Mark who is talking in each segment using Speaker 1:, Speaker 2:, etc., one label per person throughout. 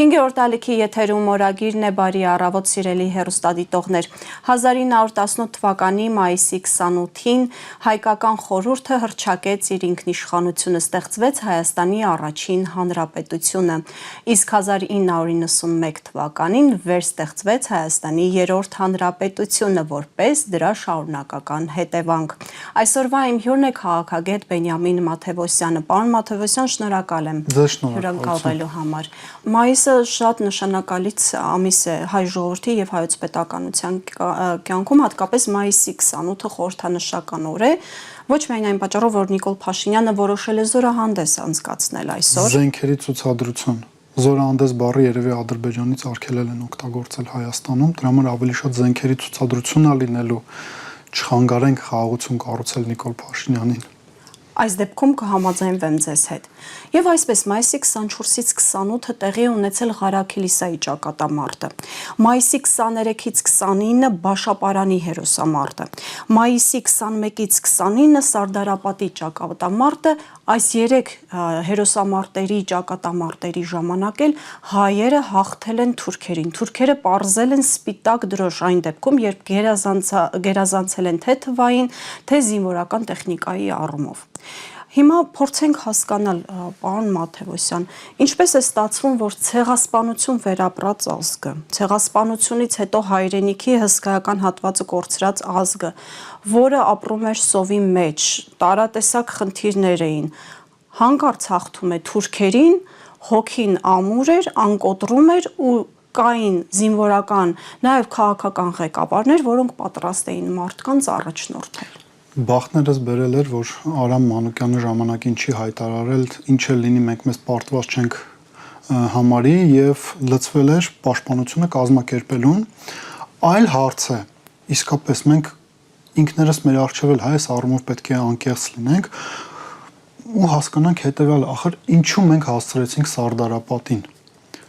Speaker 1: 5-րդ ալիքի եթերում օրագիրն է բարի առավոտ սիրելի հեռուստադիտողներ 1918 թվականի մայիսի 28-ին հայկական խորհուրդը հռչակեց իր ինքնիշխանությունը ստեղծվեց Հայաստանի առաջին հանրապետությունը իսկ 1991 թվականին վերստեղծվեց Հայաստանի երրորդ հանրապետությունը որպես դրա շարունակական հետևանք այսօրվա իմ հյուրն է քաղաքագետ Բենյամին Մաթևոսյանը պարոն Մաթևոսյան շնորհակալ եմ հյուրընկալվելու համար Մայիսը շատ նշանակալից ամիս է հայ ժողովրդի եւ հայոց պետականության կյանքում հատկապես մայիսի 28-ը խորհրդանշական օր է ոչ միայն այն պատճառով որ Նիկոլ Փաշինյանը որոշել է զորահանդես անցկացնել այսօր
Speaker 2: Զենքերի ցուցադրություն զորահանդես բառը երևի Ադրբեջանից արգելել են օգտագործել Հայաստանում դրա համար ավելի շատ զենքերի ցուցադրություն ա լինելու չխանգարենք խաղաղություն կառուցել Նիկոլ Փաշինյանին
Speaker 1: Այս դեպքում կհամաձայնվեմ ձեզ հետ։ Եվ այսպես մայիսի 24-ից 28-ը տեղի ունեցել Ղարաքիլիսայի ճակատամարտը։ Մայիսի 23-ից 29-ը Բաշապարանի հերոսամարտը։ Մայիսի 21-ից 29-ը Սարդարապատի ճակատամարտը, այս 3 հերոսամարտերի ճակատամարտերի ժամանակ էլ հայերը հաղթել են թուրքերին։ Թուրքերը պարզել են սպիտակ դրոշ այն դեպքում, երբ գերազանցել են թե թվային, թե զինվորական տեխնիկայի առումով։ Հիմա փորձենք հասկանալ, պարոն Մաթևոսյան, ինչպես է ստացվում, որ ցեղասպանություն վերապրած ազգը, ցեղասպանությունից հետո հայրենիքի հսկայական հատվածը կորցրած ազգը, որը ապրում էր սովի մեջ, տարատեսակ խնդիրներ էին, հանկարծ հաղթում է թուրքերին, հոգին ամուր էր, անկոտրում էր ու կային զինվորական, նաև քաղաքական ղեկավարներ, որոնք պատրաստ էին մարդկանց առաջնորդել։
Speaker 2: Բախներս բերել էր, որ Արամ Մանուկյանը ժամանակին չի հայտարարել, ինչ էլ լինի մենք մեզ պարտված չենք համարի եւ լծվել էր պաշտպանությունը կազմակերպելուն, այլ հարց է, իսկապես մենք ինքներս մեր առջև էլ այս առումով պետք է անկեղծ լինենք ու հասկանանք հետեւյալ, ախր ինչու մենք հասցրեցինք Սարդարապատին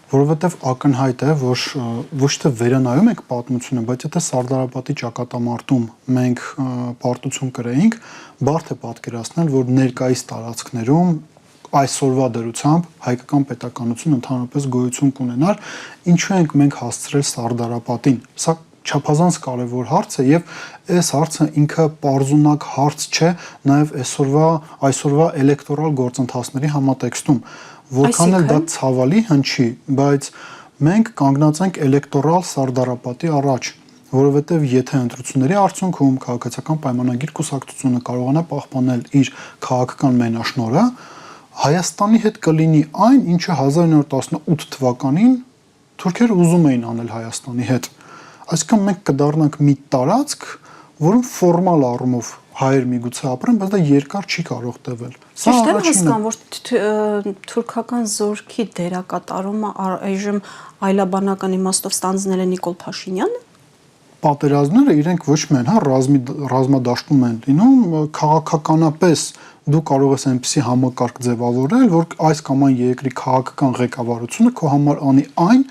Speaker 2: որովհետև ակնհայտ է, որ ոչ թե վերանայում ենք պատմությունը, բայց եթե Սարդարապատի ճակատամարտում մենք պարտություն կրեինք, բարդ է պատկերացնել, որ ներկայիս տարածքներում այսօրվա դրությամբ հայկական պետականություն ընդհանրապես գոյություն կունենար, ինչու ենք մենք հասցրել Սարդարապատին։ Սա չափազանց կարևոր հարց է եւ այս հարցը ինքը պարզունակ հարց չէ, նաեւ այսօրվա էլեկտորալ գործընթացների համատեքստում Որքան էլ դա ցավալի հնչի, բայց մենք կանգնած ենք էլեկտորալ Սարդարապատի առաջ, որովհետև եթե ընտրությունների արդյունքում քաղաքացիական պայմանագիր կուսակցությունը կարողանա պահպանել իր քաղաքական մենաշնորհը, Հայաստանի հետ կլինի այն, ինչը 1918 թվականին թուրքերը ուզում էին անել Հայաստանի հետ։ Այսինքն մենք կդառնանք մի տարածք, որում ֆորմալ առումով հայեր միգուցե ապրեն, բայց դա երկար չի կարող տևել։
Speaker 1: Ճիշտ է հասկանում, որ թուրքական զորքի դերակատարումը այժմ այլաբանական իմաստով ստանձնել է Նիկոլ Փաշինյանը։
Speaker 2: Պատերազմները իրենք ոչ միայն ռազմադաշտում են լինում, քաղաքականապես դու կարող ես այնպիսի համակարգ ձևավորել, որ այս կամ այն երկրի քաղաքական ղեկավարությունը քո համար անի այն,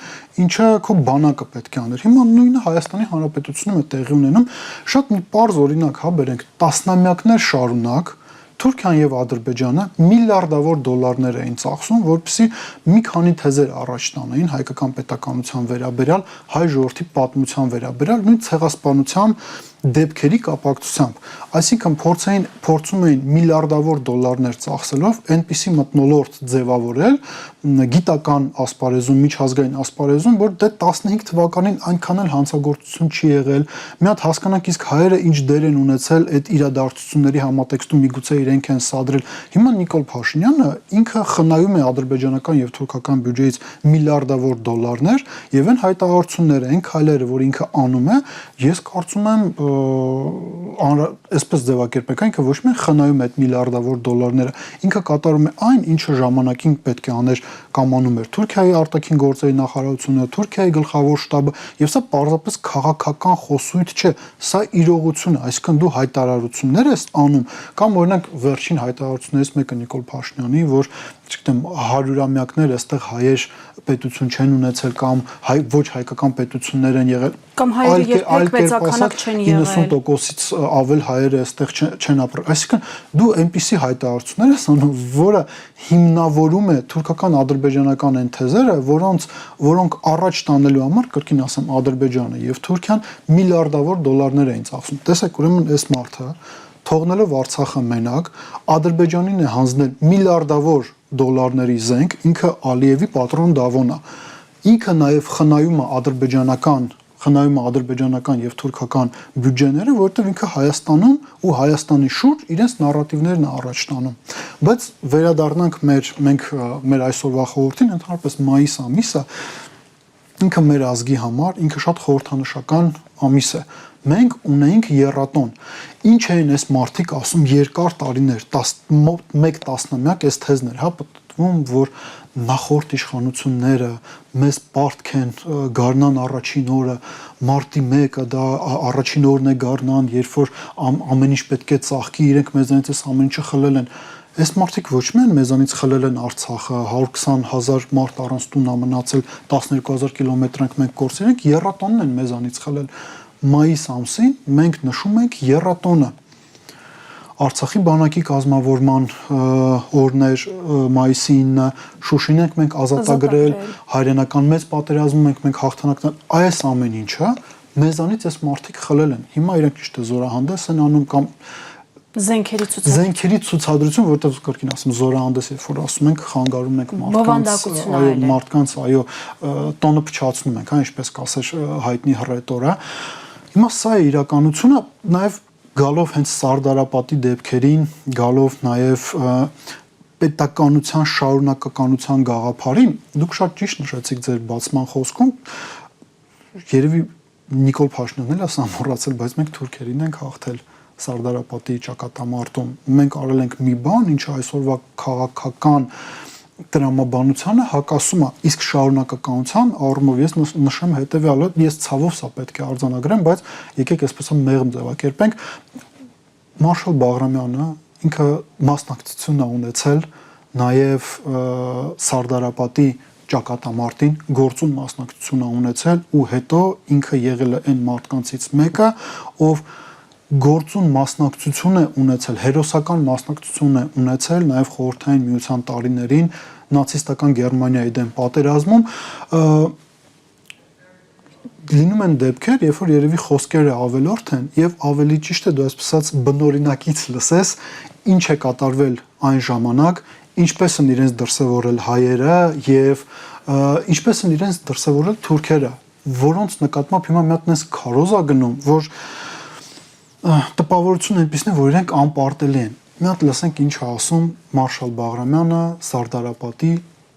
Speaker 2: ինչը քո բանակը պետք է աներ։ Հիմա նույնը Հայաստանի Հանրապետությունում է տեղի ունենում, շատ մի պարզ օրինակ հա բերենք, տասնամյակներ շարունակ Թուրքիան եւ Ադրբեջանը միլիարդավոր դոլարներ էին ծախսում, որպեսզի մի քանի թեզեր առաջ տանեին հայկական պետականության վերաբերյալ, հայ ժողովրդի պատմության վերաբերյալ, նույն ցեղասպանության դեպքերի կապակցությամբ, այսինքն փորձում էին միլիարդավոր դոլարներ ծախսելով այնպիսի մթնոլորտ ձևավորել գիտական ասպարեզում, միջազգային ասպարեզում, որ դե 15 թվականին այնքան էլ հանցագործություն չի եղել, մի հատ հասկանանք իսկ հայերը ինչ դեր են ունեցել այդ իրադարձությունների համատեքստում միգուցե իրենք են սադրել։ Հիմա Նիկոլ Փաշինյանը ինքը խնայում է ադրբեջանական եւ թուրքական բյուջեից միլիարդավոր դոլարներ եւ այն հայտարարությունները, այն քայլերը, որ ինքը անում է, ես կարծում եմ այսպես ձևակերպեք, ինքը ոչ միայն խնայում է այդ միլիարդավոր դոլարները, ինքը կատարում է այն, ինչը ժամանակին պետք է աներ կամ անում էր Թուրքիայի արտաքին գործերի նախարարությունը, Թուրքիայի գլխավոր շտաբը, եւ սա պարզապես քաղաքական խոսույթ չէ, սա իրողություն է, այսինքն դու հայտարարություններ ես անում, կամ օրինակ վերջին հայտարարություններից մեկը Նիկոլ Փաշինյանի, որ չգիտեմ 100-ամյակներ այստեղ հայեր պետություն չեն ունեցել կամ ոչ հայկական պետություններ են եղել
Speaker 1: կամ հայերը երբեք մեծականակ չեն եղել
Speaker 2: 90%-ից ավել հայերը այստեղ չեն ապրել։ Այսինքն դու այնպիսի հայտարարություններ ես անում, որը հիմնավորում է թուրքական ադրբեջանական այն թեզերը, որոնք առաջ տանելու համար կրկին ասեմ Ադրբեջանը եւ Թուրքիան միլիարդավոր դոլարներ էին ծախսում։ Տեսեք, ուրեմն այս մարդը թողնելով Արցախը մենակ, Ադրբեջանին է հանձնել միլիարդավոր դոլարների զենք, ինքը Ալիևի պատրոն Դավոնն է։ Ինքը նաև խնայում է ադրբեջանական եւ թուրքական բյուջեները, որովհետեւ ինքը Հայաստանում ու Հայաստանի շուրջ իրենց նարատիվներն է առաջ տանում։ Բայց վերադառնանք մեր այսօրվա խորհրդին, ընդհանրապես մայիս ամիսը ինքը մեր ազգի համար ինքը շատ խորհրդանշական ամիս է։ Մենք ունեինք եռատոն։ Ինչ էին այս մարդիկ ասում երկար տարիներ, մոտ 1 տասնամյակ այս թեզներ, հա, պատտվում, որ նախորդ իշխանությունները մեզ պարտք են գարնան առաջին օրը, մարտի 1-ը դա առաջին օրն է գարնան, երբ որ ամեն ինչ պետք է ծաղկի, իրենք մեզանից այս ամեն ինչը խլել են։ Այս մարդիկ ոչ միայն մեզանից խլել են Արցախը, 120,000 մարդ առանց տուն է մնացել, 12,000 կիլոմետրանք մենք կորցրել ենք, եռատոնն են մեզանից խլել։ Մայիս ամսին մենք նշում ենք եռատոնը։ Արցախի բանակի կազմավորման օրներ մայիսի 9-ը Շուշին ենք մենք ազատագրել, հայրենական մեծ պատերազմում ենք մենք հաղթանակ այս ամեն ինչը մեզանից այս մարդիկ խլել են։ Հիմա իրենք ճիշտ է զորահանդես են անում կամ զենքերի ցուցադրություն, որտեղ կրկին ասում զորահանդես, երբ որ ասում ենք խանգարում ենք մարդկանց, այո, տոնը փչացնում ենք, հա, ինչպես կասեր հայտնի հռետորը։ Հիմա սա է իրականությունը, նաև գալով հենց Սարդարապատի դեպքերին, գալով նաև պետականության շարունակականության գաղափարին, դուք շատ ճիշտ նշեցիք ձեր բացման խոսքում, երևի Նիկոլ Փաշինյանն էլ ասա մոռացել, բայց մենք թուրքերին ենք հաղթել Սարդարապատի ճակատամարտում։ Մենք արել ենք մի բան, ինչը այսօրվա քաղաքական տրամաբանությանը հակասում է, իսկ շարունակականության առումով ես նշեմ հետևյալը, ես ցավով սա պետք է արձանագրեմ, բայց եկեք այսպես մեղմ ձևակերպենք։ Մարշալ Բաղրամյանը ինքը մասնակցություն է ունեցել նաև Սարդարապատի ճակատամարտին, գործուն մասնակցություն է ունեցել ու հետո ինքը եղել է այն մարդկանցից մեկը, ով գործուն մասնակցություն է ունեցել, հերոսական մասնակցություն է ունեցել նաև խորհրդային միության տարիներին նացիստական Գերմանիայի դեմ պատերազմում։ Լինում են դեպքեր, երբ որ երևի խոսքերը ավելորդ են եւ ավելի ճիշտ է դու այսպես ասած բնօրինակից լսես ինչ է կատարվել այն ժամանակ, ինչպես են իրենց դրսևորել հայերը եւ ինչպես են իրենց դրսևորել թուրքերը, որոնց նկատմամբ հիմա մի հատ նես քարոզ է գնում, որ տպավորություն այնպիսին է, որ իրենք անպարտելի են։ Մի հատ լսենք ինչ է ասում Մարշալ Բաղրամյանը Սարդարապատի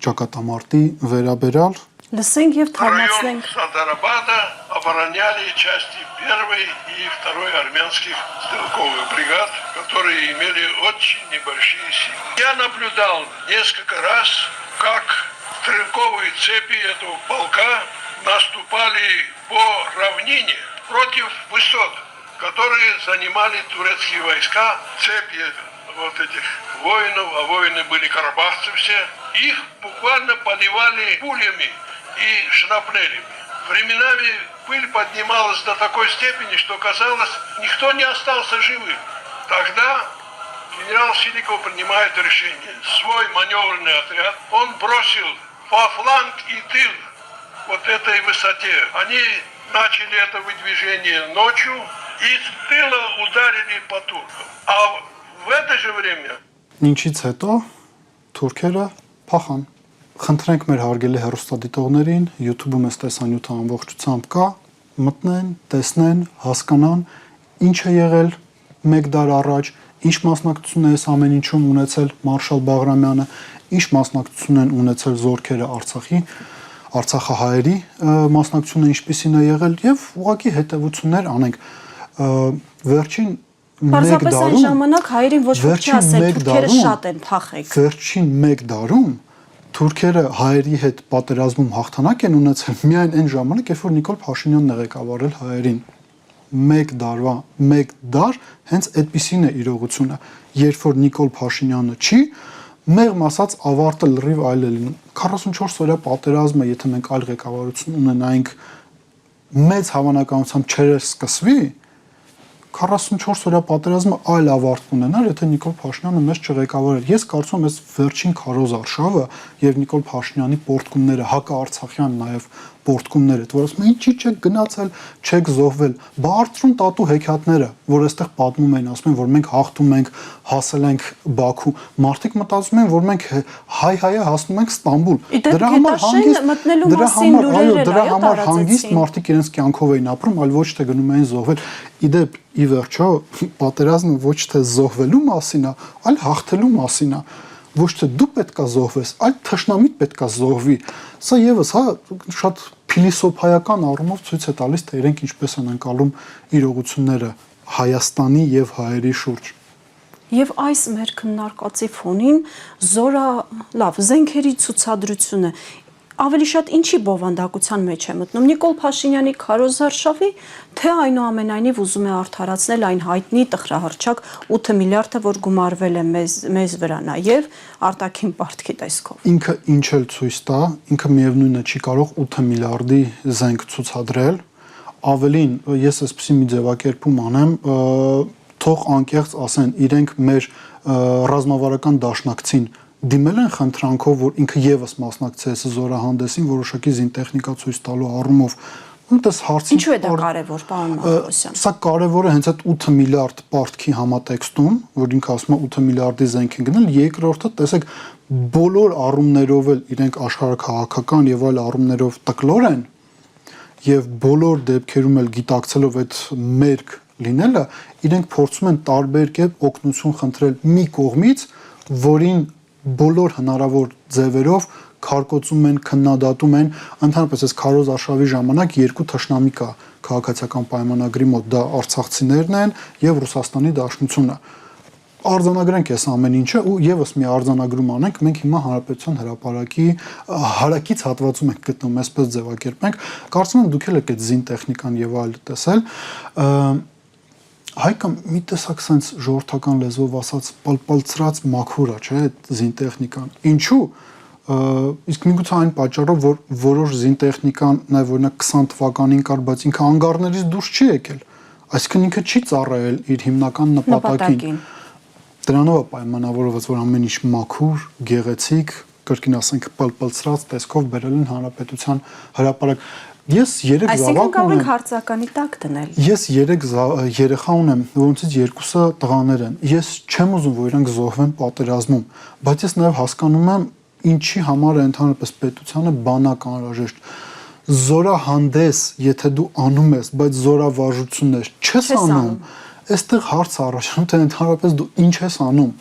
Speaker 2: ճակատամարտի վերաբերյալ։
Speaker 1: Լսենք եւ թարմացնենք։
Speaker 3: Сардарапада обороняли части 1-й и 2-й армянских стрелковых бригад, которые имели очень небольшие силы. Я наблюдал несколько раз, как стрелковые цепи этого полка наступали по равнине против высот, которые занимали турецкие войска, цепи вот этих воинов, а воины были карабахцы все, их буквально поливали пулями и шрапнелями. Временами пыль поднималась до такой степени, что казалось, никто не остался живым. Тогда генерал Силиков принимает решение. Свой маневренный отряд он бросил во фланг и тыл вот этой высоте. Они начали это выдвижение ночью и с тыла ударили по туркам. А в это же время...
Speaker 2: Ինչից հետո թուրքերը փախան։ Խնդրենք մեր հարգելի հեռուստադիտողներին, YouTube-ում այս տեսանյութը ամբողջությամբ կա, մտնեն, տեսնեն, հասկանան ինչ է եղել 1 դար առաջ, ինչ մասնակցություն է այս ամեն ինչում ունեցել Մարշալ Բաղրամյանը, ինչ մասնակցություն են ունեցել զորքերը Արցախահայերի մասնակցությունը ինչպիսին է եղել եւ ուղղակի հետեւություններ անենք։ Վերջին
Speaker 1: Պարզապես այն ժամանակ հայերին ոչ ոք չի ասել թուրքերը շատ են փախեք։ Վերջին
Speaker 2: 1 դարում թուրքերը հայերի հետ պատերազմում հաղթանակ են ունեցել միայն այն ժամանակ, երբ որ Նիկոլ Փաշինյանն է ղեկավարել հայերին։ 1 դար հենց այդպիսին է իրողությունը, երբ որ Նիկոլ Փաշինյանը չի, մեղմ ասած ավարտը լրիվ այլ է լինում։ 44 օրյա պատերազմը, եթե մենք այլ ղեկավարություն ունենայինք, մեծ հավանականությամբ չէր սկսվի, 44 օրյա պատերազմը այլ ավարտ կունենար, եթե Նիկոլ Փաշինյանը մեզ չղեկավարեր։ Ես կարծում եմ, այս վերջին քարոզարշավը եւ Նիկոլ Փաշինյանի պորտկումները, հակաարցախյան նաեւ պորտկումները, որ ասում են ինչի չեք գնացել, չեք զոհվել, բարձրուն տատու հեքիաթները, որ այստեղ պատմում են, ասում են, որ մենք հաղթում ենք, հասել ենք Բաքու, մարդիկ մտածում են, որ մենք հայ-հայը հասնում ենք Ստամբուլ։ Դրա համար հանգիստ մարդիկ իրենց կյանքով էին ապրում, այլ ոչ թե գնում էին զոհվել։ Իդեպ ի վերջո պատերազմը ոչ թե զոհվելու մասին է, այլ հաղթելու մասին է։ Ոչ թե դու պետքա զոհվես, այլ թշնամիտ պետքա զոհվի։ Սա եւս շատ փիլիսոփայական առումով ցույց է տալիս, թե իրենք ինչպես են անցալում իրողությունները Հայաստանի եւ հայերի շուրջ։
Speaker 1: Եվ այս մեր քննարկածի ֆոնին զենքերի ցուցադրությունը ավելի շատ ինչի բովանդակության մեջ է մտնում Նիկոլ Փաշինյանի քարոզարշավի, թե այնուամենայնիվ ուզում է արդարացնել այն հայտնի տխրահռչակ 8 միլիարդը, որ գումարվել է մեզ վրա նաև արտաքին պարտքի տեսքով։
Speaker 2: Ինքը ինչ էլ ցույց տա, ինքը միևնույնն է չի կարող 8 միլիարդի զենք ցուցադրել։ Ավելին, ես այսպեսի մի ձևակերպում անեմ, թող անկեղծ ասեն, իրենք մեր ռազմավարական դաշնակցին դիմել են խնդրանքով, որ ինքը եւս մասնակցի այս զորահանդեսին, որոշակի զինտեխնիկա ցույց տալու առումով։ Այնտես հարցի
Speaker 1: Ինչու է դա կարևոր, պարոն Մարտիրոսյան։
Speaker 2: Սա կարևոր է հենց այդ 8 միլիարդ պարտքի համատեքստում, որ ինքը ասում է 8 միլիարդի զենք են գնել, երկրորդը, տեսեք, բոլոր առումներով էլ իրենք աշխարհաքաղաքական եւ այլ առումներով տկլոր են եւ բոլոր դեպքերում էլ գիտակցելով այդ մերկ լինելը, իրենք փորձում են տարբեր կերպ օգնություն խնդրել մի կողմից, որին բոլոր հնարավոր ձևերով քարկոծում են, քննադատում են, ընդհանրապես այս քարոզարշավի ժամանակ երկու թշնամի կա քաղաքացիական պայմանագրի մոտ, դա արցախցիներն են եւ Ռուսաստանի Դաշնությունը։ Արձանագրենք այս ամեն ինչը ու եւս մի արձանագրում անենք, մենք հիմա Հանրապետության հրապարակի հարակից հատվածում ենք գտնում, այսպես ձևակերպենք, կարծում եմ դուք էլ եք այդ զինտեխնիկան եւ այլը տեսել, Հայկը մի տեսակ sense ժողովրդական լեզվով ասած պալպալցրած մաքուր է, չէ՞, այդ զինտեխնիկան։ Ինչու՞։ Իսկ միգուցե այն պատճառով, որ որոշ զինտեխնիկան նաև օրինակ 20 թվականին կար, բայց ինքը անգարներից դուրս չի եկել։ Այսինքն ինքը չի ծառայել իր հիմնական նպատակին։ Դրանով է պայմանավորված, որ ամեն ինչ մաքուր, գեղեցիկ, կրկին ասենք պալպալցրած տեսքով բերել են Հանրապետության հրապարակ։ Ես 3 զավակ ունեմ։
Speaker 1: Այսինքն կարող ենք հարցականի տակ դնել։
Speaker 2: Ես 3 երեխա ունեմ, որոնցից 2-ը տղաներ են։ Ես չեմ ուզում, որ իրանք զոհվեն պատերազմում, բայց ես նաև հասկանում եմ, ինչի համար է ընդհանրապես պետությանը բանակ անհրաժեշտ։ Զորահանդես, եթե դու անում ես, բայց զորավարժություններ չես անում, այստեղ հարց առաջանում, թե ընդհանրապես դու ինչ ես անում։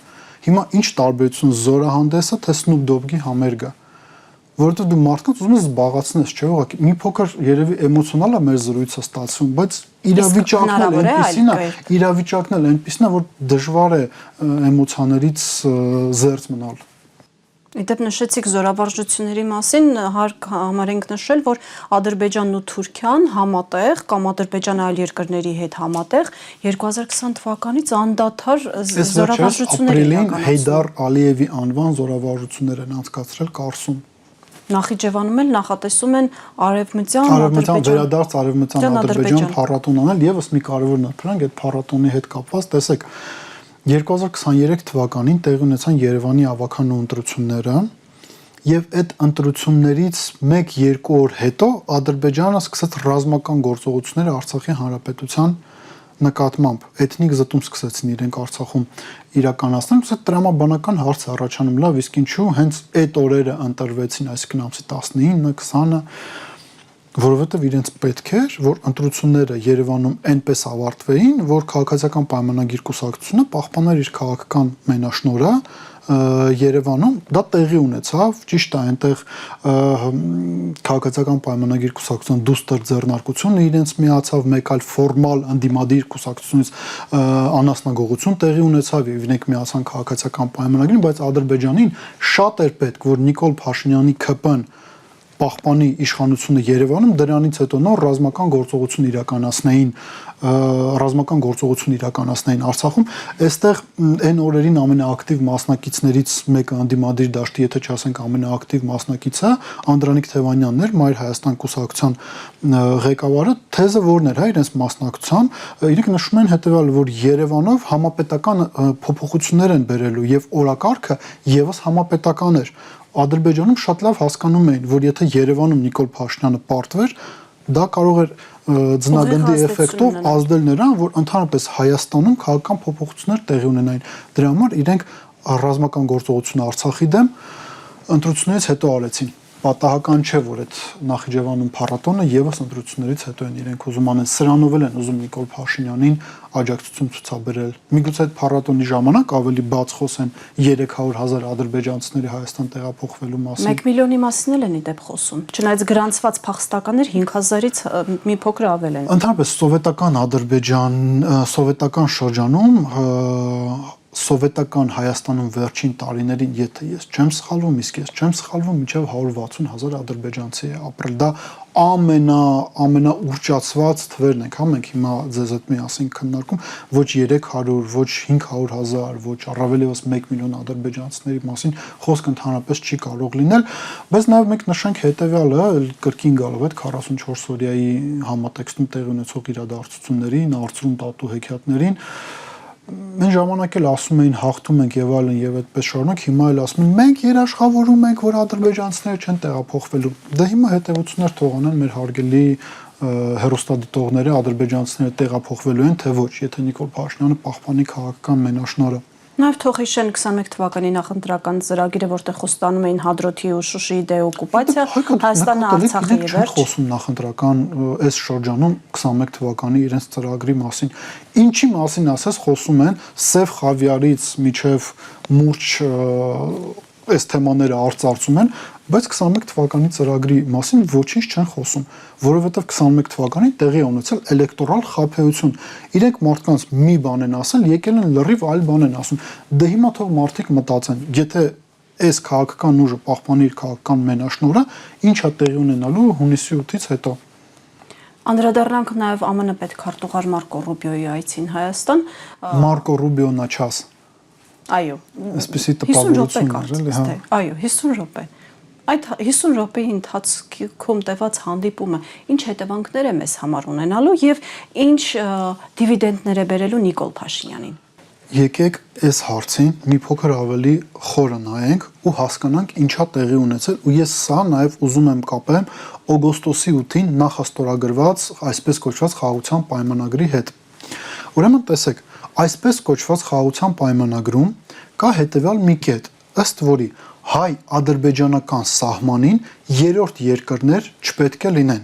Speaker 2: Հիմա ինչ տարբերություն զորահանդեսը, թե Snoop Dogg-ի համերգը։ Որովհետեւ դու մարդկանց ուզում ես զբաղացնես, չէ՞, ուղղակի մի փոքր երևի էմոցիոնալ է մեր զրույցը ստացվում, բայց իրավիճակն էլ այնպեսին է, որ դժվար է էմոցիաներից զերծ մնալ։
Speaker 1: Իդեպ նշեցիք զորավարժությունների մասին, հարկ համարենք նշել, որ Ադրբեջանն ու Թուրքիան համատեղ կամ Ադրբեջանը այլ երկրների հետ համատեղ 2020 թվականից անդադար զորավարժություններ են
Speaker 2: ապրիլին Հեյդար Ալիևի անվան զորավարժություններ են անցկացրել Կարսում։
Speaker 1: Նախիջևանում էլ նախատեսում են արևմտյան
Speaker 2: վերադարձ արևմտյան Ադրբեջան փառատոն անել, եւս մի կարևոր նպատակ այդ փառատոնի հետ կապված, տեսեք 2023 թվականին տեղի ունեցան Երևանի ավականու ընտրությունները եւ այդ ընտրություններից 1-2 օր հետո Ադրբեջանը սկսեց ռազմական գործողություններ Արցախի հանրապետության նկատմամբ էթնիկ զտում սկսեցին իրենք Արցախում իրականացնել, ուսը տրամաբանական հարց առաջանում, լավ, իսկ ինչու հենց այդ օրերը ընտրվեցին, այսինքն ամսի 19-ը, 20-ը, որովհետև իրենց պետք էր, որ ընտրությունները Երևանում այնպես ավարտվեին, որ քաղաքացիական պայմանագիր կուսակցությունը պահպաներ իր քաղաքական մենաշնորհը Երևանում, դա տեղի ունեցավ, ճիշտ է, այնտեղ քաղաքացիական պայմանագիր կուսակցության դուստր ձեռնարկությունը իրենց միացավ, մեկ այլ ֆորմալ ընդդիմադիր կուսակցությունից անասնագողություն տեղի ունեցավ եւ իրենք միացան քաղաքացիական պայմանագրին, բայց Ադրբեջանին շատ էր պետք, որ Նիկոլ Փաշինյանի ՔՊ-ն պահպանի իշխանությունը Երևանում, դրանից հետո նոր ռազմական գործողություն իրականացնեին Արցախում, այստեղ այն օրերին ամենաակտիվ մասնակիցներից մեկը անդիմադիր դաշտի, եթե չասենք ամենաակտիվ մասնակիցը, Անդրանիկ Թևանյանն էր, Մայր Հայաստան կուսակցության ղեկավարը, թեզը որն էր, իրենց մասնակցությամբ, իրենք նշում են հետևյալը, որ Երևանով համապետական փոփոխություններ են բերելու եւ օրակարգը եւս համապետական էր։ Ադրբեջանում շատ լավ հասկանում էին, որ եթե Երևանում Նիկոլ Փաշինյանը պարտվեր, դա կարող էր ձնագնդի էֆեկտով ազդել նրան, որ ընդհանրապես Հայաստանում քաղաքական փոփոխություններ տեղի ունենային։ Դրա համար իրենք ռազմական գործողությունը Արցախի դեմ ընտրություններից հետո արեցին։ Պատահական չէ, որ այդ Նախիջևանում փառատոնը եւս ընտրություններից հետո են իրենք ուզում անեն, սրանով են ուզում Նիկոլ Փաշինյանին աջակցություն ցուցաբերել։ Միգուցե այդ փառատոնի ժամանակ ավելի բաց խոսեն 300,000 ադրբեջանցիների Հայաստան տեղափոխվելու մասին։
Speaker 1: 1 միլիոնի մասին են իդեպ խոսում։ Չնայած գրանցված փախստականներ 5,000-ից մի փոքր ավել են։
Speaker 2: Ընդհանրապես սովետական Ադրբեջան, սովետական շրջանում սովետական Հայաստանում վերջին տարիներին, եթե ես չեմ սխալվում, իսկ ես չեմ սխալվում, մինչև 160,000 ադրբեջանցի է ապրել։ Դա ամենաուրճացված թվերն ենք, մենք հիմա ձեզ հետ միասին քննարկում, ոչ 300, ոչ 500,000, ոչ առավել եւս 1 միլիոն ադրբեջանցիների մասին խոսք ընդհանրապես չի կարող լինել, բայց նաեւ մենք նշենք հետեւյալը, կրկին գալով այդ 44 օրյայի համատեքստում տեղի ունեցող իրադարձություններին, Արծրուն տատու հեքիաթներին, Մենք ժամանակ էլ ասում էին հաղթում ենք եւ այլն եւ այդպես շարունակ, հիմա էլ ասում են մենք երաշխավորում ենք, որ ադրբեջանցիները չեն տեղափոխվելու։ Դա հիմա հետեւություններ թողանան մեր հարգելի հերոստատիտողները, ադրբեջանցիները տեղափոխվելու են, թե ոչ, եթե Նիկոլ Փաշինյանը պահպանի քաղաքական մենաշնորհը։
Speaker 1: Նաև թող հիշեն 21 թվականի նախընտրական ծրագիրը, որտեղ խոստանում էին Հադրութի ու Շուշիի դեօկուպացիա, Հայաստանը Արցախի եւ վերջ։
Speaker 2: Խոսում նախընտրական այս շրջանում 21 թվականի իրենց ծրագրի մասին։ Ինչի մասին ասես խոսում են Սև Խավիարից միջև մուրջ այս թեմաները արծարծում են, բայց 21 թվականի ծրագրի մասին ոչինչ չեն խոսում, որովհետև 21 թվականին տեղի է ունեցել էլեկտորալ խաբեություն։ Իրենք մարդկանց մի բան են ասել, եկել են լրիվ այլ բան են ասում։ Դե հիմա թող մարդիկ մտածեն, եթե այս քաղաքական ուժը պահպանի իր քաղաքական մենաշնորհը, ինչ է տեղի ունենալու հունիսի 8-ից հետո։
Speaker 1: Անդրադառնանք նաև ԱՄՆ պետքարտուղար Մարկո Ռուբիոյի այցին Հայաստան։
Speaker 2: Մարկո Ռուբիոն աչաս։
Speaker 1: Այո,
Speaker 2: այսպեսի տպավորություն
Speaker 1: էր, հա։ Այո, 50 րոպե։ Այդ 50 րոպեի ընթացքում տևած հանդիպումը ինչ հետևանքներ է մեզ համար ունենալու եւ ինչ դիվիդենդներ է բերելու Նիկոլ Փաշինյանին։
Speaker 2: Եկեք այս հարցին մի փոքր ավելի խորը նայենք ու հասկանանք ինչա տեղի ունեցել ու ես սա նաև ուզում եմ կապեմ օգոստոսի 8-ին նախաստորագրված այսպես կոչված խաղաղության պայմանագրի հետ։ Ուրեմն տեսեք, այսպես կոչված խաղաղության պայմանագրում կա հետևյալ մի կետ, ըստ որի հայ-ադրբեջանական սահմանին երրորդ երկրներ չպետք է լինեն։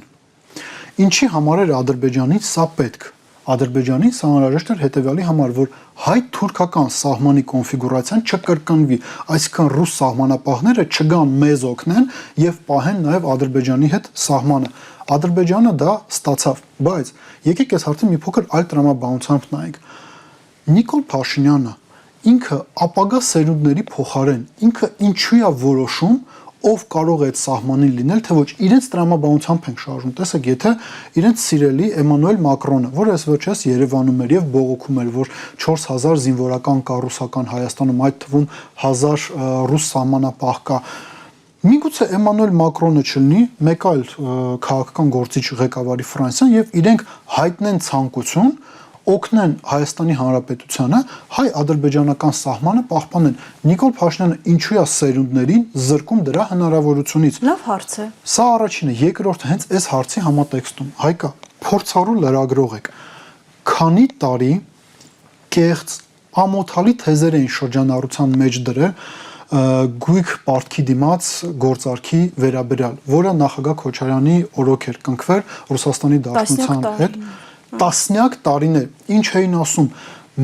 Speaker 2: Ինչի համար էր Ադրբեջանին սա պետք։ Ադրբեջանին սա անհրաժեշտ էր հետևյալի համար, որ հայ-թուրքական սահմանի կոնֆիգուրացիան չկրկնվի, այսինքն ռուս սահմանապահները չգան մեզ օգնեն եւ պահեն նաեւ Ադրբեջանի հետ սահմանը։ Ադրբեջանը դա ստացավ, բայց եկեք այս հարցին մի փոքր այլ տրամաբանությամբ նայենք։ Նիկոլ Փաշինյանը ինքը ապագա սերունդների փոխարեն ինքը ինչու է որոշում ով կարող է այդ սահմանին լինել, թե ոչ, իրենց տրամաբանությամբ ենք շարժում։ Տեսեք, եթե իրենց սիրելի Էմանուել Մակրոնը, որը այս վերջերս Երևանում էր եւ բողոքում էր, որ 4000 զինվորական կա ռուսական Հայաստանում, այդ թվում 1000 ռուս սահմանապահ կա։ Միգուցե Էմանուել Մակրոնը չլինի, մեկ այլ քաղաքական գործիչ ղեկավարի Ֆրանսիան եւ իրենք հայտնեն ցանկություն օգնեն Հայաստանի Հանրապետությանը հայ-ադրբեջանական սահմանը պահպանեն։ Նիկոլ Փաշինյանը ինչու է սերունդներին զրկում դրա հնարավորությունից։
Speaker 1: Լավ հարց է։
Speaker 2: Սա առաջինը, երկրորդը հենց այս հարցի համատեքստում։ Հայկա, փորձառու լրագրող եք։ Քանի տարի կեղծ ամոթալի թեզեր էին շրջանառության մեջ դրել գույք պարտքի դիմաց գործարքի վերաբերյալ, որը նախագահ Քոչարյանի օրոք էր կնքվել Ռուսաստանի Դաշնության հետ։ Տասնյակ տարիներ ինչ էին ասում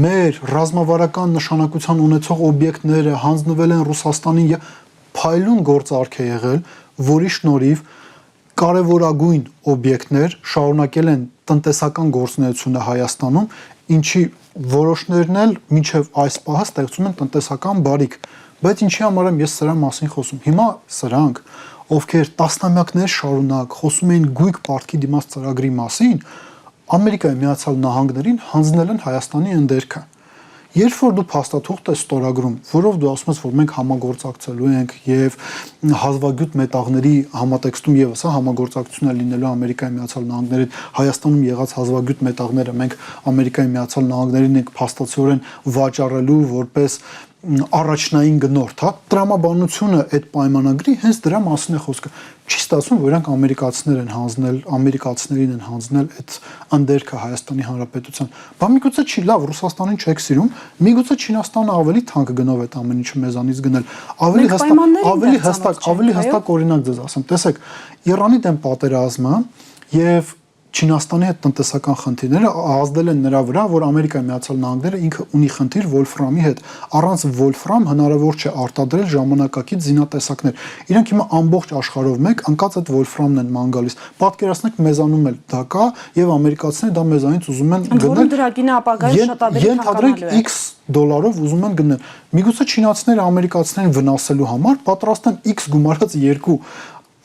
Speaker 2: մեր ռազմավարական նշանակության ունեցող օբյեկտները հանձնվել են Ռուսաստանին եւ փայլուն գործարք է եղել, որի շնորհիվ կարևորագույն օբյեկտներ շարունակել են տնտեսական գործունեությունը Հայաստանում, ինչի որոշներն էլ մինչև այս պահը ստեղծում են տնտեսական բարիք, Բայց ինչի համար եմ ես սրա մասին խոսում։ Հիմա սրանք, ովքեր տասնամյակներ շարունակ խոսում էին գույք պարտքի դիմաց ծրագրի մասին, Ամերիկայի Միացյալ Նահանգներին հանձնել են Հայաստանի ընդերքը։ Երբ որ դու փաստաթուղթ ես ստորագրում, որով դու ասում ես, որ մենք համագործակցելու ենք եւ հազվագյուտ մետաղների համատեքստում եւս համագործակցություն է լինելու Ամերիկայի Միացյալ Նահանգների հետ, Հայաստանում եղած հազվագյուտ մետաղները մենք Ամերիկայի Միացյալ Նահանգներին ենք փաստացիորեն վաճառելու որպես առաջնային գնորդ, հա, տրամաբանությունը այդ պայմանագրի հենց դրա մասին է խոսքը։ Չի ստացվում, որ իրանք ամերիկացիներին են հանձնել այդ ընդերքը Հայաստանի Հանրապետության։ Բա միգուցե չի լավ, Ռուսաստանին չեք սիրում, միգուցե Չինաստանը ավելի թանկ գնով այդ ամեն ինչը մեզանից գնել։ Ավելի հստակ օրինակ ձեզ ասեմ, տեսեք, Իրանի դեմ պատերազմը եւ Չինաստանի հետ տնտեսական խնդիրները ազդել են նրա վրա, որ Ամերիկայի Միացյալ Նահանգները ինքը ունի խնդիր Վոլֆրամի հետ։ Առանց Վոլֆրամ հնարավոր չէ արտադրել ժամանակակից զինատեսակներ։ Իրանք հիմա ամբողջ աշխարհով մեկ անկած այդ Վոլֆրամն են ման գալիս։ Պատկերացնեք, մեզանում էլ դա կա եւ ամերիկացիները դա մեզանից ուզում են գնել։ Դրա գինը ապագայում շատ ավելի թանկանալու է։ X դոլարով ուզում են գնել։ Միգուցե չինացիները ամերիկացիներին վնասելու համար պատրաստ են X գումարած 2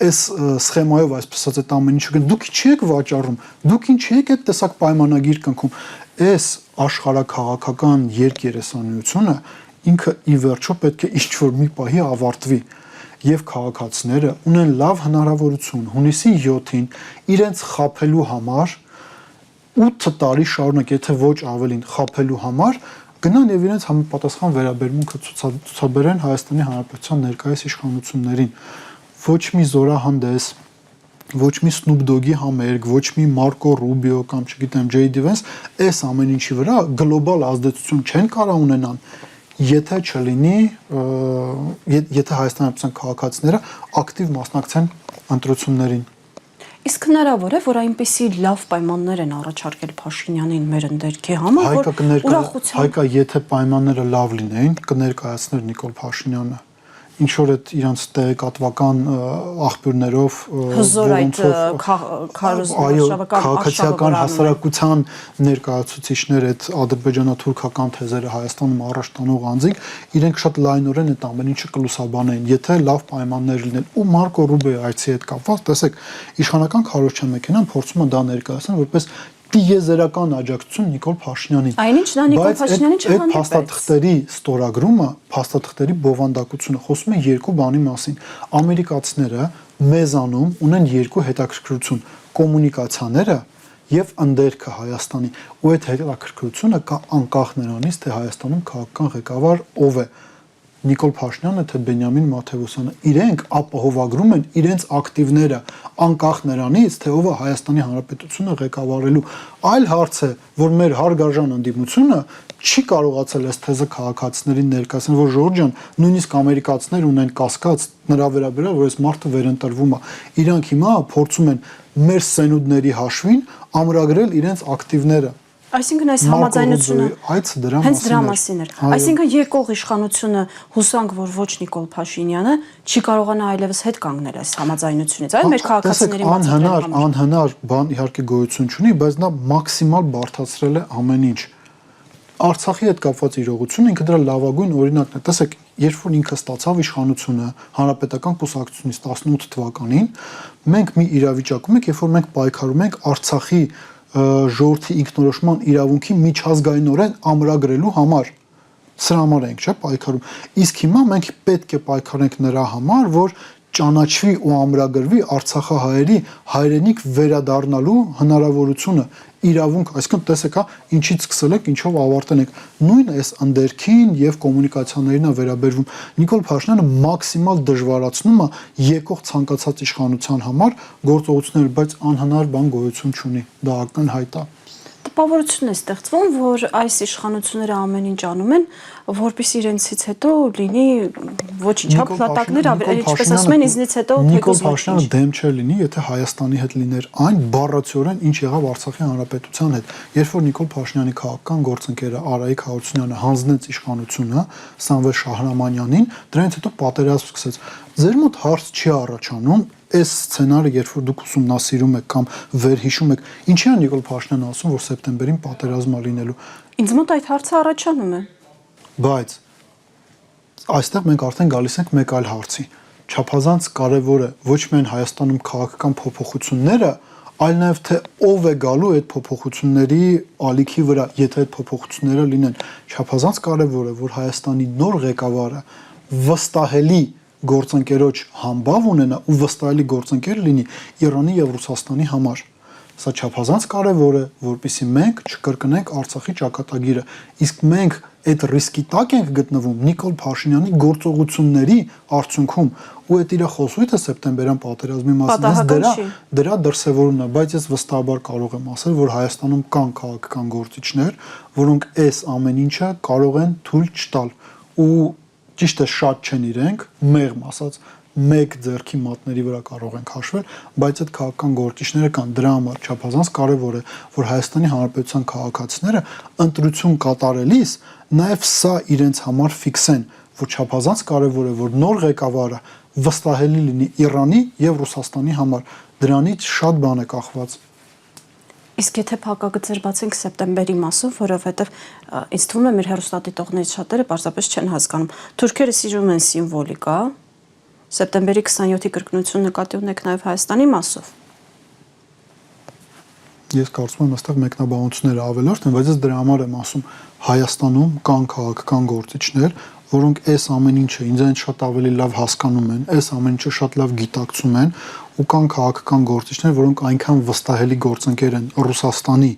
Speaker 2: այս սխեմայով այսպես ասած այդ ամեն ինչը դուք չի եք վաճառում, դուք ինչի եք այդ տեսակ պայմանագիր կնքում, այս աշխարհակաղակական երկերեսանությունը ինքը ի վերջո պետք է ինչ-որ մի պահի ավարտվի եւ քաղաքացիները ունեն լավ հնարավորություն հունիսի 7-ին իրենց խաբելու համար 8 տարի շարունակ, եթե ոչ ավելին խաբելու համար գնան եւ իրենց համապատասխան վերաբերմունքը ցուցաբերեն Հայաստանի Հանրապետության ներկայիս իշխանություններին։ Ոչ մի զորահանդես, ոչ մի Snoop Dogg-ի համերգ, ոչ մի Մարկո Ռուբիո կամ չգիտեմ J.D. Vance այս ամեն ինչի վրա գլոբալ ազդեցություն չեն կարող ունենան, եթե չլինի, եթե Հայաստանի Հանրապետության քաղաքացիները ակտիվ մասնակցեն ընտրություններին։
Speaker 1: Իսկ հնարավոր է, որ այնպիսի լավ պայմաններ են առաջարկել Փաշինյանին մեր ընդերքի համար, որ ուրախությամբ
Speaker 2: Հայկա, եթե պայմանները լավ լինեին, կներկայացներ Նիկոլ Փաշինյանը։ Ինչ որ այդ իրանց տեղեկատվական աղբյուրներով
Speaker 1: հզոր այդ
Speaker 2: քաղաքացիական հասարակության ներկայացուցիչներ այդ ադրբեջանա-թուրքական թեզերը Հայաստանում առաջ տանող անձիկ իրենք շատ լայնորեն այդ ամեն ինչը կլուսաբանեն, եթե լավ պայմաններ լինեն։ Ու Մարկո Ռուբիոյի այցի հետ կապված, տեսեք, իշխանական քարոզչա մեքենան փորձում է դա ներկայացնել որպես տիեզերական աջակցություն Նիկոլ Փաշինյանին։
Speaker 1: Այնինչ նա Նիկոլ Փաշինյանին չհանդիպեց։ Այդ
Speaker 2: փաստաթղթերի ստորագրումը, փաստաթղթերի բովանդակությունը խոսում է երկու բանի մասին։ Ամերիկացիները մեզանում ունեն երկու հետաքրքրություն՝ կոմունիկացիաները եւ ընդերքը Հայաստանի։ Ու այդ հետաքրքրությունը կա անկախ նրանից, թե Հայաստանում քաղաքական ղեկավար ով է։ Նիկոլ Փաշինյանը թե Բենյամին Մաթևոսյանը իրենք ապահովագրում են իրենց ակտիվները անկախ նրանից թե ով է Հայաստանի Հանրապետությունը ղեկավարելու։ Այլ հարց է, որ մեր հարգարժան ընդդիմությունը չի կարողացել այս թեզը քաղաքացիներին ներկայացնել, որ Ժորժ ջան, նույնիսկ ամերիկացիներ ունեն կասկած նրա վերաբերյալ, որ այս մարդը վերընտրվում է։ Իրանք հիմա փորձում են մեր սենունդների հաշվին ամրագրել իրենց ակտիվները։
Speaker 1: Այսինքն այս համաձայնությունը
Speaker 2: հենց դրա
Speaker 1: մասին էր։ Այսինքն եկող իշխանությունը հուսանք, որ ոչ Նիկոլ Փաշինյանը չի կարողանա այլևս հետ կանգնել այս համաձայնությունից, այլ մեր քաղաքացիների մացակարարման
Speaker 2: անհնար բան իհարկե գոյություն չունի, բայց նա մաքսիմալ բարդացրել է ամեն ինչ։ Արցախի հետ կապված իրողությունը ինքը դրա լավագույն օրինակն է։ Տեսեք, երբ որ ինքը ստացավ իշխանությունը հանրապետական կուսակցությունից 18 թվականին, մենք մի իրավիճակում ենք, երբ որ մենք պայքարում ենք Արցախի ժողովրդի ինքնորոշման իրավունքի միջազգայինորեն ամրագրելու համար։ Սրա համար ենք, չէ՞, պայքարում։ Իսկ հիմա մենք պետք է պայքարենք նրա համար, որ ճանաչվի ու ամրագրվի Արցախահայերի հայրենիք վերադառնալու հնարավորությունը, իրավունք, այսինքն տեսեք, հա, ինչից սկսել եք, ինչով ավարտել եք։ Նույնը այս ընդերքին եւ կոմունիկացիաներին է վերաբերվում։ Նիկոլ Փաշինյանը մաքսիմալ դժվարացնում է եկող ցանկացած իշխանության համար գործողություններ, բայց անհնար բան գոյություն չունի։ Դա ակնհայտ է։
Speaker 1: Տպավորություն է ստեղծվում, որ այս իշխանությունները ամեն ինչ անում են, որպեսզի իրենցից հետո լինի ոչինչ, հա, փլատակներ, ինչպես ասում են, ինձնից հետո
Speaker 2: Նիկոլ Փաշինյանը դեմ չէ լինի, եթե Հայաստանի հետ լիներ այն բառացիորեն, ինչ եղավ Արցախի հանրապետության հետ։ Երբ որ Նիկոլ Փաշինյանի քաղաքական գործընկերը Արայիկ Հարությունյանը հանձնեց իշխանությունը Սամվել Շահրամանյանին, դրանից հետո պատերազմ սկսեց։ Ձեր մոտ հարց չի առաջանում այս սցենարը, երբ որ դուք ուսումնասիրում եք կամ վերհիշում եք, ինչի է Նիկոլ Փաշինյանը ասում, որ սեպտեմբերին պատերազմ է լինելու։
Speaker 1: Ինձ մոտ այդ հարցը առաջանում է։
Speaker 2: Բայց այստեղ մենք արդեն գալիս ենք մեկ այլ հարցի։ Չափազանց կարևոր է ոչ միայն Հայաստանում քաղաքական փոփոխությունները, այլ նաև թե ով է գալու այդ փոփոխությունների ալիքի վրա, եթե այդ փոփոխությունները լինեն։ Չափազանց կարևոր է, որ Հայաստանի նոր ղեկավարը վստահելի գործընկերոջ համբավ ունենա ու վստահելի գործընկեր լինի Իրանի եւ Ռուսաստանի համար։ Սա չափազանց կարևոր է, որպեսզի մենք չկրկնենք Արցախի ճակատագիրը։ Իսկ մենք այդ ռիսկի տակ ենք գտնվում Նիկոլ Փաշինյանի գործողությունների արդյունքում ու այդ իր խոսույթը սեպտեմբերյան պատերազմի մասին դրա դրսևորումն է, բայց ես վստահաբար կարող եմ ասել, որ Հայաստանում կան քաղաքական գործիչներ, որոնք այս ամեն ինչը կարող են թույլ չտալ ու ճիշտ է շատ չեն իրենք, մեղմ ասած մեկ ձեռքի մատների վրա կարող են քաշվել, բայց այդ քաղաքական գործիչները կան, դրա համար չափազանց կարևոր է, որ Հայաստանի Հանրապետության քաղաքացիները ընտրություն կատարելիս նաև սա իրենց համար ֆիքսեն, որ չափազանց կարևոր է, որ նոր ղեկավարը վստահելի լինի Իրանի եւ Ռուսաստանի համար, դրանից շատ բան է կախված։
Speaker 1: Իսկ եթե փակագծեր բացենք սեպտեմբերի մասով, որովհետև ինձ թվում է մեր հեռուստադիտողներից շատերը պարզապես չեն հասկանում։ Թուրքերը սիրում են սիմվոլիկա, սեպտեմբերի 27-ի կրկնություն նկատի ունեք նաև Հայաստանի մասով։
Speaker 2: Ես կարծում եմ, այստեղ մեկնաբանությունները ավելորդ են, բայց ես դրա համար եմ ասում, Հայաստանում կան քաղաքական գործիչներ, որոնք այս ամեն ինչը ինձանից շատ ավելի լավ հասկանում են, այս ամեն ինչը շատ լավ գիտակցում են, ու կան քաղաքական գործիչներ, որոնք այնքան վստահելի գործընկեր են Ռուսաստանի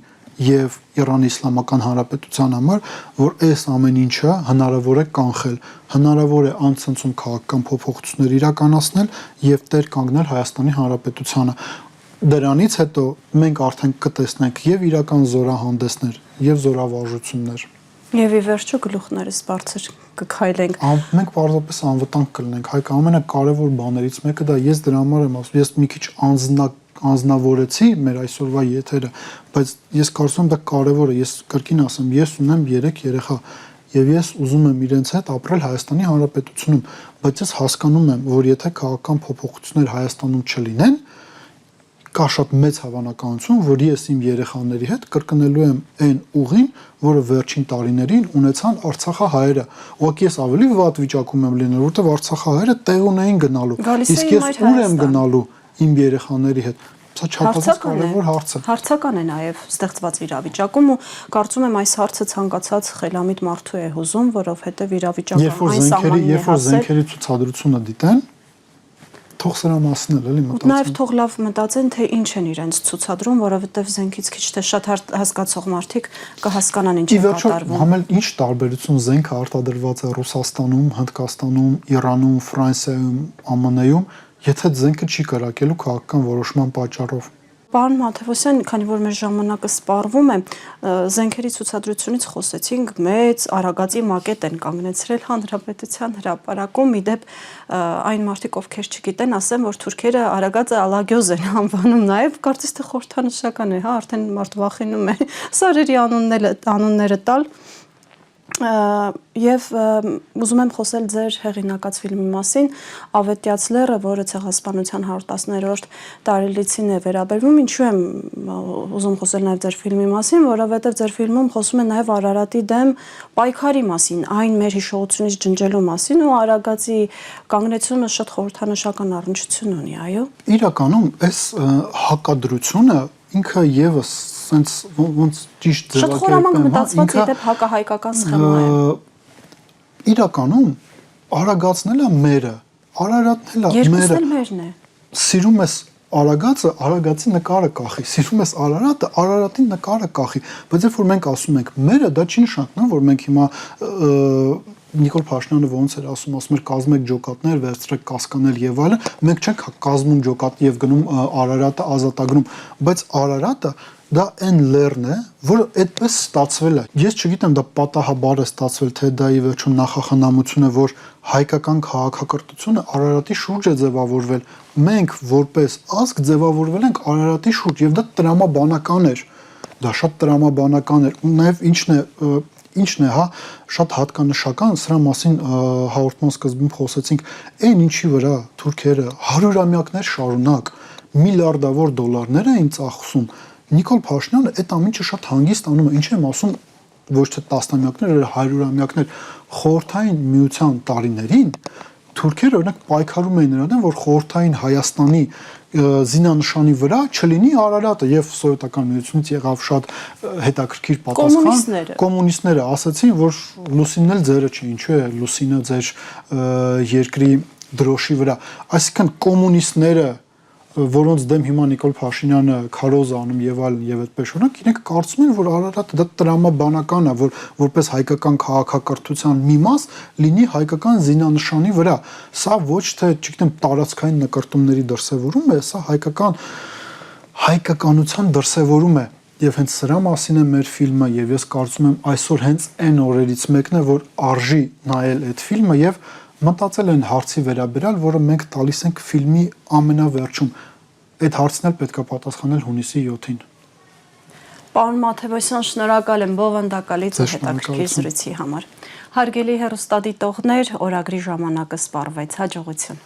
Speaker 2: եւ Իրանի Իսլամական Հանրապետության համար, որ այս ամեն ինչը հնարավոր է կանխել, հնարավոր է անցնցում քաղաքական փոփոխություններ իրականացնել եւ տեր կանգնել Հայաստանի Հանրապետությանը։ Դրանից հետո մենք արդեն կտեսնենք եւ իրական զորահանդեսներ եւ զորավարժություններ։
Speaker 1: Եվ ի վերջո գլուխներս բարձր կքայլենք։
Speaker 2: Մենք պարզապես անվտանգ կլինենք։ Հայք ամենակարևոր բաներից մեկը դա ես դրա համար եմ ասում, ես մի քիչ անձնավորեցի մեր այսօրվա եթերը, բայց ես կարծում եմ դա կարևոր է, ես կրկին ասեմ, ես ունեմ 3 երեխա եւ ես ուզում եմ իրենց հետ ապրել Հայաստանի Հանրապետությունում, բայց ես հասկանում եմ, որ եթե քաղաքական փոփոխություններ Հայաստանում չլինեն, կա շատ մեծ հավանականություն, որ ես իմ երեխաների հետ կրկնելու եմ այն ուղին, որը վերջին տարիներին ունեցան Արցախահայերը։ Ուղղակի ես ավելի վատ վիճակում եմ լինել, որովհետեւ Արցախահայերը տեղ ունեին գնալու։ Իսկ ես ուր եմ գնալու իմ երեխաների հետ։ Սա չափազանց կարևոր հարց է։
Speaker 1: Հարցական է նաև ստեղծված իրավիճակում ու կարծում եմ այս հարցը ցանկացած խելամիտ մարդու է հուզում, որովհետև իրավիճակը այն սահմանին է հասել։
Speaker 2: Զենքերի ցուցադրությունը դիտեն, թող սրա մասին էլ էլի մտածեն։
Speaker 1: Նաև թող լավ մտածեն, թե ինչ են իրենց ցուցադրում, որովհետև զենքից քիչ թե շատ հասկացող մարդիկ կհասկանան ինչ է կատարվում։
Speaker 2: Համել ինչ տարբերություն զենքը արտադրված է Ռուսաստանում, Հնդկաստանում, Իրանում, Ֆրանսիայում, ԱՄՆ-ում, եթե զենքը չի կրակելու քաղաքական որոշման պատճառով։
Speaker 1: Պարոն Մաթևոսյան, քանի որ մեր ժամանակը սպառվում է, զենքերի ցուցադրությունից խոսեցինք, մեծ Արագածի մակետ են կանգնեցրել Հանրապետության հրապարակում, իդեպ այն մարդիկ, ովքեր չգիտեն, ասեմ, որ թուրքերը Արագածը Ալագյոզ են անվանում, նաև կարծես թե խորհրդանշական է, հա, արդեն մարդ վախենում է սարերի անունները տալ։ Եվ ուզում եմ խոսել ձեր հեղինակած ֆիլմի մասին Ավետյաց լեռը, որը ցեղասպանության 110-րդ տարելիցին է վերաբերվում։ Ինչու եմ ուզում խոսել նաև ձեր ֆիլմի մասին, որովհետև ձեր ֆիլմում խոսում է նաև Արարատի դեմ պայքարի մասին, այն մեր հիշողությունից ջնջելու մասին ու Արագածի կանգնեցումը շատ խորհրդանշական առնչություն ունի, այո։
Speaker 2: Իրականում այս հակադրությունը ինքը եւս sense ոնց ճիշտ
Speaker 1: ձևակերպեմ, շատ խորամանկ մտածված է դեպ հակահայկական սխեմա է։
Speaker 2: Իրականում Արագածն էլ է մերը, Արարատն էլ է մերը։
Speaker 1: Երկուսն էլ մերն է։
Speaker 2: Սիրում ես Արագածը, Արագածի նկարը կախի, սիրում ես Արարատը, Արարատի նկարը կախի, բայց երբ որ մենք ասում ենք մերը, դա չի նշանակում, որ մենք հիմա Նիկոլ Փաշինյանը ոնց էր ասում էր կազմեք ջոկատներ, վերցրեք կասկանել եւ այլն, մենք չենք կազմում ջոկատ եւ գնում Արարատը ազատագրում, բայց Արարատը դա այն լեռն է, որը այդպես ստացվել է։ Ես չգիտեմ դա պատահաբար է ստացվել, թե դա ի վերջո նախախնամություն է, որ հայկական քաղաքակրթությունը Արարատի շուրջ է ձևավորվել։ Մենք որպես ազգ ձևավորվել ենք Արարատի շուրջ եւ դա տրամաբանական էր։ Դա շատ տրամաբանական էր։ Ու նաեւ ինչն է, հա, շատ հատկանշական, սրա մասին հաղորդման սկզբում խոսեցինք, այն ինչի վրա թուրքերը հարյուրամյակներ շարունակ միլիարդավոր դոլարներ էին ծախսում, Նիկոլ Փաշինյանը այդ ամենը շատ հանգիստ անում է, ինչ եմ ասում, ոչ թե տասնամյակներ, այլ հարյուրամյակներ, խորհրդային միության տարիներին թուրքերը օրինակ պայքարում էին նրան, որ խորհրդային Հայաստանի զինանշանի վրա չլինի Արարատը եւ սովետական միությունից եղավ շատ հետաքրքիր պատասխան կոմունիստները ասացին, որ Լուսինն էլ ձերը չէ, ինչու է Լուսինը ձեր երկրի դրոշի վրա, այսինքն կոմունիստները, որոնց դեմ հիմա Նիկոլ Փաշինյանը քարոզ անում եւ այլն եւ այդպես օրինակ, իրենք կարծում են, որ Արարատը դա տրամաբանական է, որ որպես հայկական քաղաքակրթության մի մաս լինի հայկական զինանշանի վրա։ Սա ոչ թե, չգիտեմ, տարածքային նկարտումների դրսևորում է, սա հայկականության դրսևորում է։ Եվ հենց սրա մասին է մեր ֆիլմը եւ ես կարծում եմ այսօր հենց այն օրերից մեկն է, որ արժի նայել այդ ֆիլմը եւ մտածել են հարցի վերաբերյալ, որը մենք տալիս ենք ֆիլմի ամենավերջում։ Այդ հարցն էլ պետք է պատասխանել հունիսի 7-ին։
Speaker 1: Պարոն Մաթևոսյան, շնորհակալ եմ բովանդակալից ու հետաքրքիր զրույցի համար։ Հարգելի հեռուստադիտողներ, օրագրի ժամանակը սպառվեց, հաջողություն։